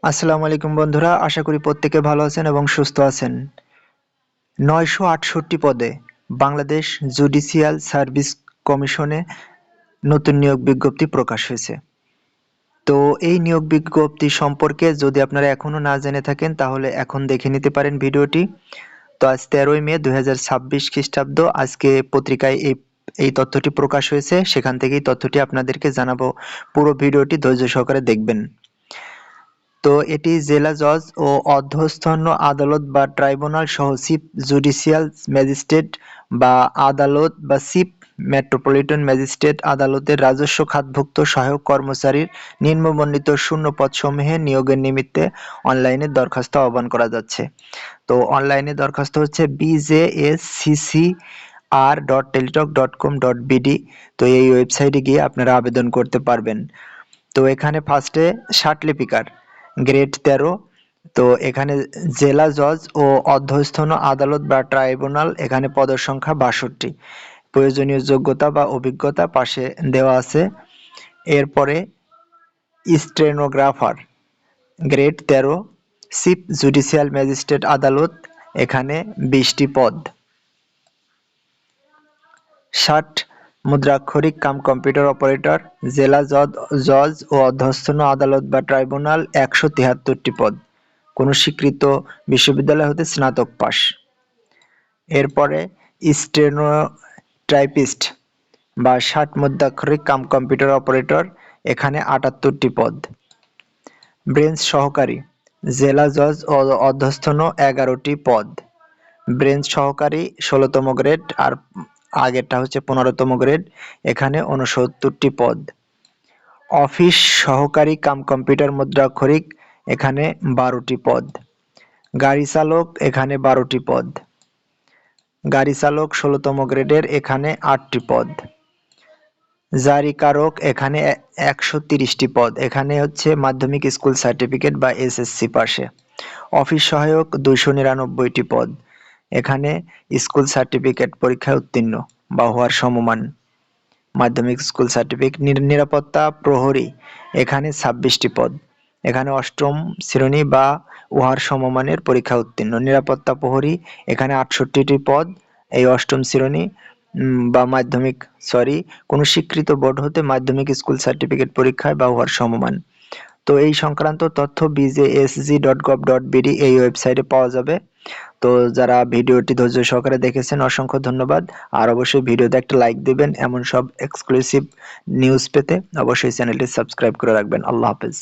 আসসালামু আলাইকুম বন্ধুরা, আশা করি প্রত্যেকে ভালো আছেন এবং সুস্থ আছেন। 968 পদে বাংলাদেশ জুডিশিয়াল সার্ভিস কমিশনে নতুন নিয়োগ বিজ্ঞপ্তি প্রকাশ হয়েছে। তো এই নিয়োগ বিজ্ঞপ্তি সম্পর্কে যদি আপনারা এখনো না জেনে থাকেন তাহলে এখন দেখে নিতে পারেন ভিডিওটি। তো আজ 13ই মে 2026 খ্রিস্টাব্দ, আজকে পত্রিকায় এই তথ্যটি প্রকাশ হয়েছে, সেখান থেকেই তথ্যটি আপনাদেরকে জানাবো। পুরো ভিডিওটি ধৈর্য সহকারে দেখবেন। তো এটি জেলা জজ ও অধস্তন আদালত বা ট্রাইব্যুনাল সহ চিফ জুডিশিয়াল ম্যাজিস্ট্রেট বা আদালত বা চিফ মেট্রোপলিটন ম্যাজিস্ট্রেট আদালতের রাজস্ব খাতভুক্ত সহায়ক কর্মচারীর নিম্নবর্ণিত শূন্য পদসমূহে নিয়োগের নিমিত্তে অনলাইনে দরখাস্ত আহ্বান করা যাচ্ছে। তো অনলাইনে দরখাস্ত হচ্ছে bjsccr.teletalk.com.bd। তো এই ওয়েবসাইটে গিয়ে আপনারা আবেদন করতে পারবেন। তো এখানে ফার্স্টে ষাটলিপিকার গ্রেড 13। তো এখানে জেলা জজ ও অধস্তন আদালত বা ট্রাইব্যুনাল, এখানে পদের সংখ্যা 62। প্রয়োজনীয় যোগ্যতা বা অভিজ্ঞতা পাশে দেওয়া আছে। এরপরে stenographer grade 13, chief judicial magistrate আদালত, এখানে 20টি পদ। 60 মুদ্রাক্ষরিক কাম কম্পিউটার অপারেটর, জেলা জজ ও অধস্তন আদালত বা ট্রাইব্যুনাল, 173টি পদ। কোনো স্বীকৃত বিশ্ববিদ্যালয় হতে স্নাতক পাস। এরপরে স্টেনোটাইপিস্ট বা 60 মুদ্রাক্ষরিক কাম কম্পিউটার অপারেটর, এখানে 78টি পদ। ব্রেঞ্চ সহকারী, জেলা জজ ও অধস্তন 11টি পদ। ব্রেঞ্চ সহকারী 16তম গ্রেড, আর আগেরটা হচ্ছে 15তম গ্রেড, এখানে 69টি পদ। অফিস সহকারী কাম কম্পিউটার মুদ্রাক্ষরিক, এখানে 12টি পদ। গাড়ি চালক, এখানে 12টি পদ। গাড়ি চালক 16তম গ্রেডের, এখানে 8টি পদ। জারিকারক, এখানে 130টি পদ, এখানে হচ্ছে মাধ্যমিক স্কুল সার্টিফিকেট বা এসএসসি পাশে। অফিস সহায়ক 299টি পদ, এখানে স্কুল সার্টিফিকেট পরীক্ষায় উত্তীর্ণ বা হওয়ার সমমান মাধ্যমিক স্কুল সার্টিফিকেট। নিরাপত্তা প্রহরী, এখানে 26টি পদ, এখানে অষ্টম শ্রেণী বা উহার সমমানের পরীক্ষা উত্তীর্ণ। নিরাপত্তা প্রহরী, এখানে 68টি পদ, এই অষ্টম শ্রেণী বা মাধ্যমিক কোনো স্বীকৃত বোর্ড হতে মাধ্যমিক স্কুল সার্টিফিকেট পরীক্ষায় বা উহার সমমান। তো এই সংক্রান্ত তথ্য bjsc.gov.bd এই ওয়েবসাইটে পাওয়া যাবে। তো যারা ভিডিওটি ধৈর্য সহকারে দেখেছেন অসংখ্য ধন্যবাদ। আর অবশ্যই ভিডিওতে একটা লাইক দিবেন। এমন সব এক্সক্লুসিভ নিউজ পেতে অবশ্যই চ্যানেলটি সাবস্ক্রাইব করে রাখবেন। আল্লাহ হাফেজ।